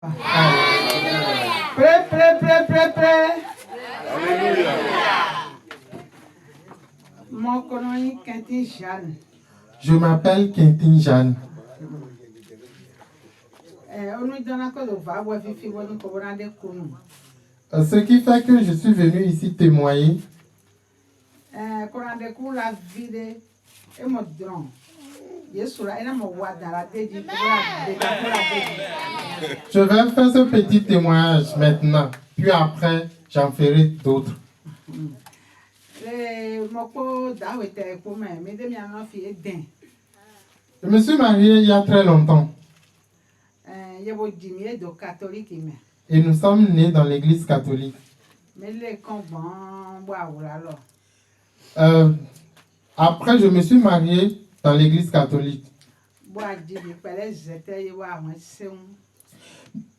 Prêt. Alléluia. Mon nom Quentin Jeanne. Je m'appelle Quentin Jeanne. Ce qui fait que je suis venu ici témoigner. Je vais faire ce petit témoignage maintenant, puis après, j'en ferai d'autres. Je me suis marié il y a très longtemps. Et nous sommes nés dans l'église catholique. Après, je me suis marié dans l'église catholique.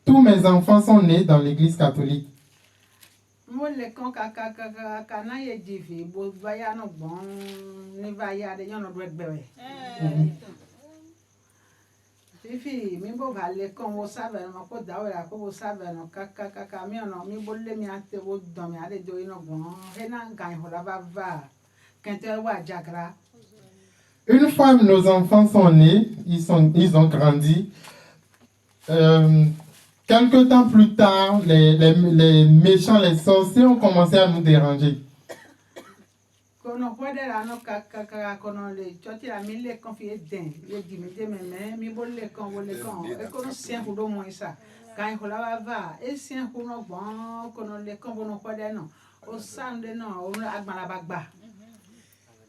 Tous mes enfants sont nés dans l'église catholique. Une fois nos enfants sont nés, ils ont grandi. Quelque temps plus tard, les méchants, les sorciers ont commencé à nous déranger.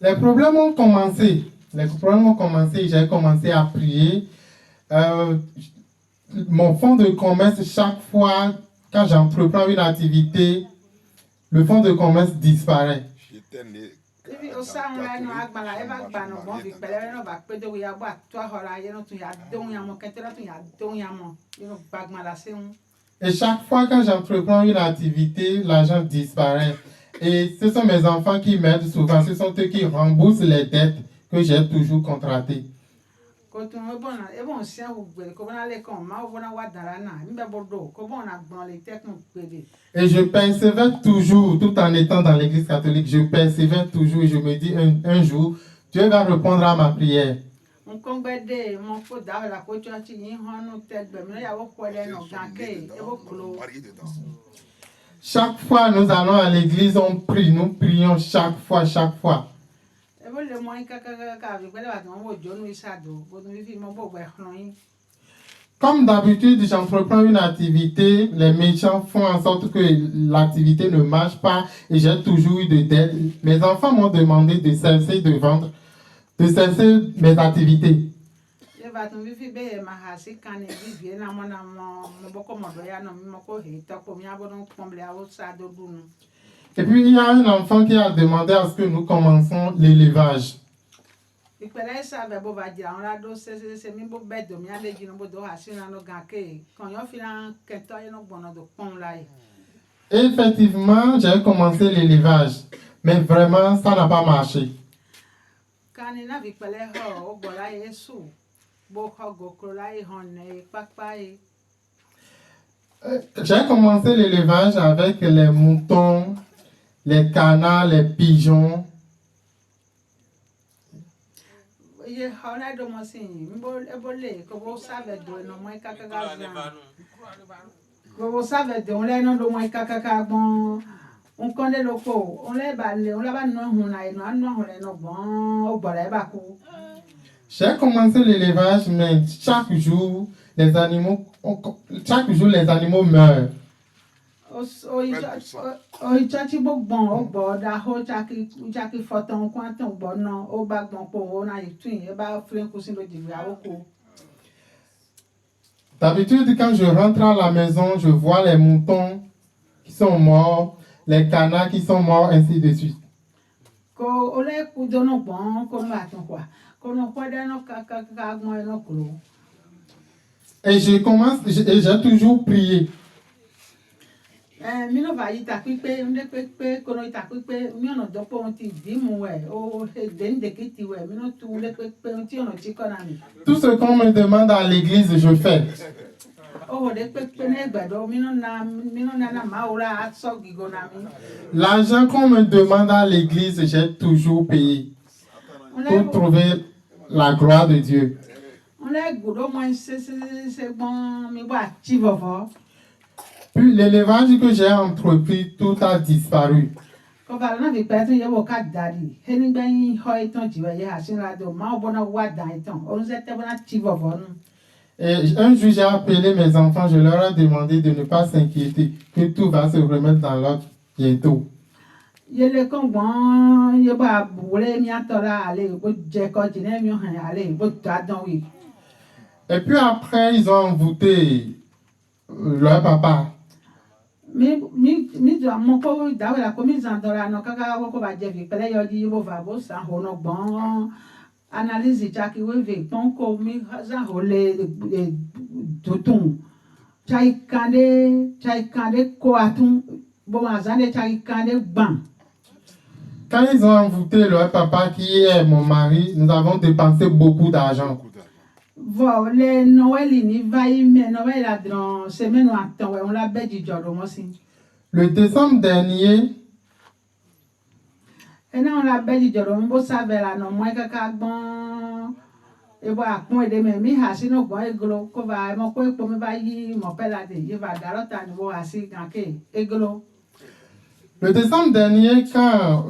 Les problèmes ont commencé. J'ai commencé à prier. Mon fonds de commerce, chaque fois, quand j'entreprends une activité, le fonds de commerce disparaît. Et chaque fois quand j'entreprends une activité, l'argent disparaît. Et ce sont mes enfants qui m'aident souvent. Ce sont eux qui remboursent les dettes que j'ai toujours contractées. Et je persévère toujours, tout en étant dans l'église catholique, je persévère toujours et je me dis un jour, Dieu va répondre à ma prière. Chaque fois nous allons à l'église, on prie, nous prions chaque fois. Comme d'habitude, j'entreprends une activité, les méchants font en sorte que l'activité ne marche pas et j'ai toujours eu de dettes. Mes enfants m'ont demandé de cesser de vendre, de cesser mes activités. Et puis il y a un enfant qui a demandé à ce que nous commençons l'élevage. Et effectivement, j'ai commencé l'élevage, mais vraiment, ça n'a pas marché. J'ai commencé l'élevage avec les moutons, les canards, les pigeons. J'ai commencé l'élevage, mais chaque jour, les animaux meurent. D'habitude, quand je rentre à la maison, je vois les moutons qui sont morts, les canards qui sont morts, ainsi de suite. Et j'ai toujours prié. Tout ce qu'on me demande à l'église, je fais. L'argent qu'on me demande à l'église, j'ai toujours payé pour trouver la gloire de Dieu. Puis l'élevage que j'ai entrepris, tout a disparu. Et un jour, j'ai appelé mes enfants, je leur ai demandé de ne pas s'inquiéter, que tout va se remettre dans l'ordre bientôt. Et puis après, ils ont envoûté leur papa. Analyse chaki wewe tonko mi za hole tutun chai kande ko atun bon azane chai kande ban. Quand ils ont envoûté leur papa qui est mon mari, nous avons dépensé beaucoup d'argent. Le Noël ni va y mais Noël a dans semaine ou attend on l'a bête du jour aussi. Le décembre dernier, et non on l'a bête du jour on bosse avec la non moi que bon et voilà point de même mi hasi no bon eglo ko va mo ko me va y mon père là il va darota ni bo hasi ganke eglo. Le décembre dernier, quand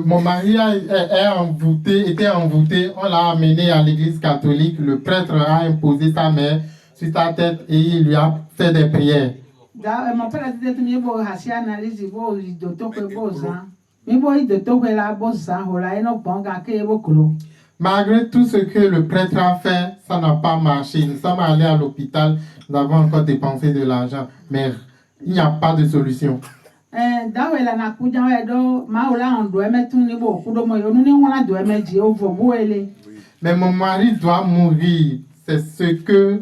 mon mari était envoûté, on l'a amené à l'église catholique. Le prêtre a imposé sa main sur sa tête et il lui a fait des prières. Mon père a dit que je vais hasi analyse bo de to ko bozan. Malgré tout ce que le prêtre a fait, ça n'a pas marché. Nous sommes allés à l'hôpital, nous avons encore dépensé de l'argent, mais il n'y a pas de solution. Mais mon mari doit mourir, c'est ce que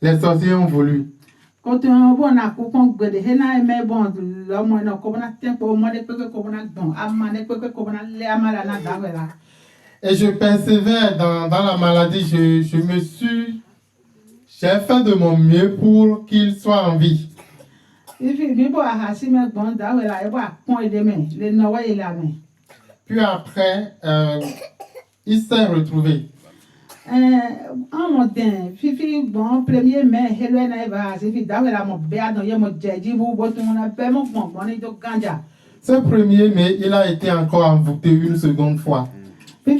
les sorciers ont voulu. Et je persévère dans la maladie. J'ai fait de mon mieux pour qu'il soit en vie. Puis après, il s'est retrouvé. Ce 1er mai, il a été encore envoûté une seconde fois. Et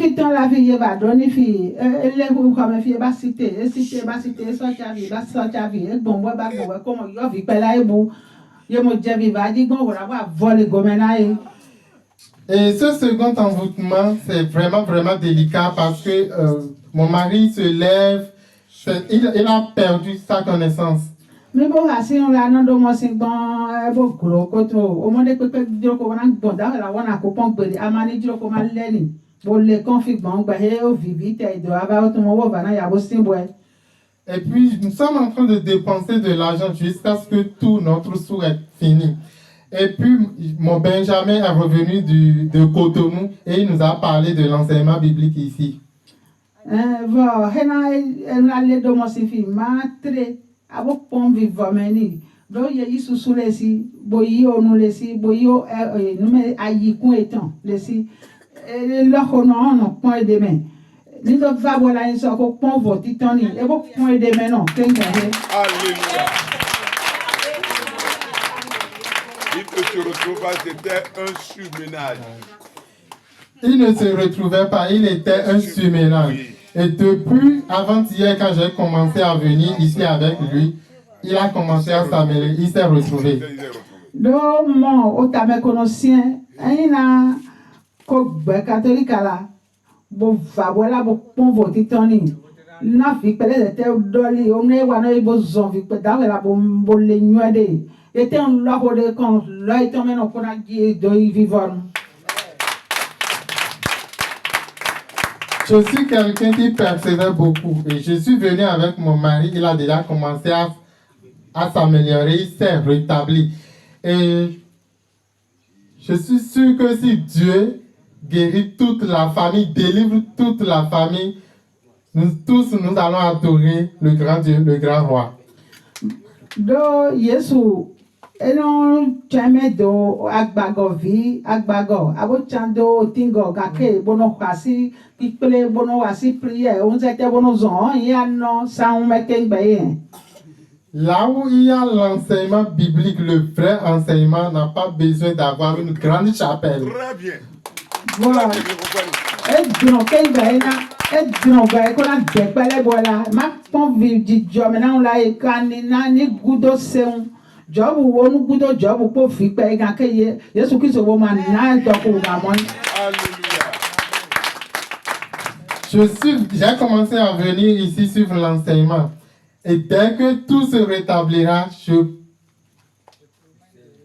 ce second envoûtement, c'est vraiment, vraiment délicat parce que mon mari se lève, il a perdu sa connaissance. Et puis, nous sommes en train de dépenser de l'argent jusqu'à ce que tout notre sou est fini. Et puis, mon Benjamin est revenu de Cotonou et il nous a parlé de l'enseignement biblique ici. Il ne se retrouvait pas, il était un surménage. Et depuis avant-hier, quand j'ai commencé à venir ici avec lui, il a commencé à s'améliorer, il s'est retrouvé. Je suis quelqu'un qui persévère beaucoup et je suis venu avec mon mari, il a déjà commencé à s'améliorer, il s'est rétabli. Et je suis sûr que si Dieu guérit toute la famille, délivre toute la famille, nous tous nous allons adorer le grand Dieu, le grand roi. Do Yesu eno chame do agbagovi agbago abo chando tingo gake bono kwasi pipele bono wasi prière on zete bono zon ya no sa mekengbe. Là où il y a l'enseignement biblique, le vrai enseignement n'a pas besoin d'avoir une grande chapelle. Très bien. Voilà. Edron kengbe na edron ga ko na depele bola ma pon vi di jo me na la e kani na ni gudo seun job wonu gudo job po fi pe ga ke Yesu Kristo wo ma na to ko ga mo. Alléluia. J'ai commencé à venir ici suivre l'enseignement. Et dès que tout se rétablira,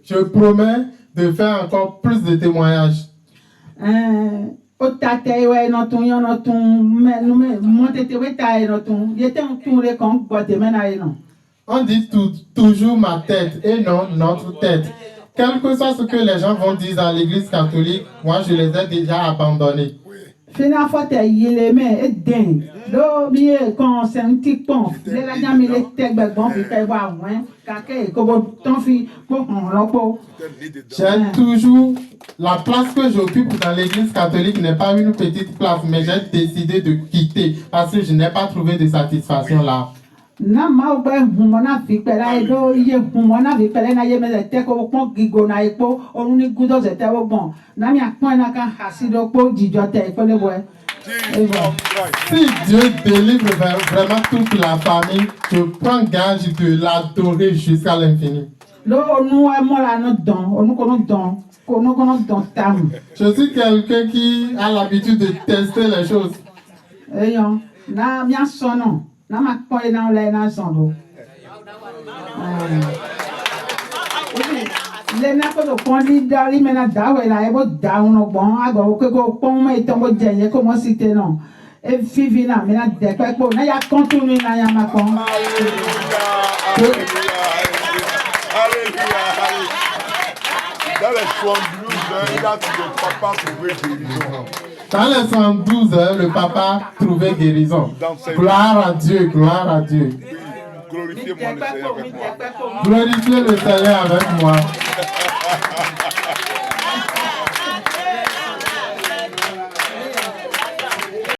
je promets de faire encore plus de témoignages. On dit toujours ma tête et non notre tête. Quel que soit ce que les gens vont dire dans l'église catholique, moi je les ai déjà abandonnés. Fina fote yele me eden do biye kon se nti pon le la jami le tegbe bon fi pe wa wen ka ke ko bo ton fi ko on lopo. J'ai toujours la place que j'occupe dans l'église catholique n'est pas une petite place, mais j'ai décidé de quitter parce que je n'ai pas trouvé de satisfaction là. Na ma gbe humona fi pe la do ye humona fi pe na ye me te ko pon gigo na epo orun ni gudo ze te wo bon na mi apon na kan hasido po jijo te ko le boy. Si Dieu délivre vraiment toute la famille, je prends gage de l'adorer jusqu'à l'infini. Lo onu e mo la no don onu ko no don ko no tam. Je suis quelqu'un qui a l'habitude de tester les choses. Eyan na mi asono na ma pon na le na sondo. Le na ko do pon di dari me na dawe la e bo da uno bon ago ko ko pon me to mo jenye ko mo site no e fivi na me na de pe ko na ya continue na ya ma kon. Dans les 72 heures, il a trouvé le papa trouvé guérison. Dans les 72 heures, le papa trouvait guérison. Gloire à Dieu, gloire à Dieu. Glorifiez-moi le Seigneur avec moi. Glorifiez le Seigneur avec moi.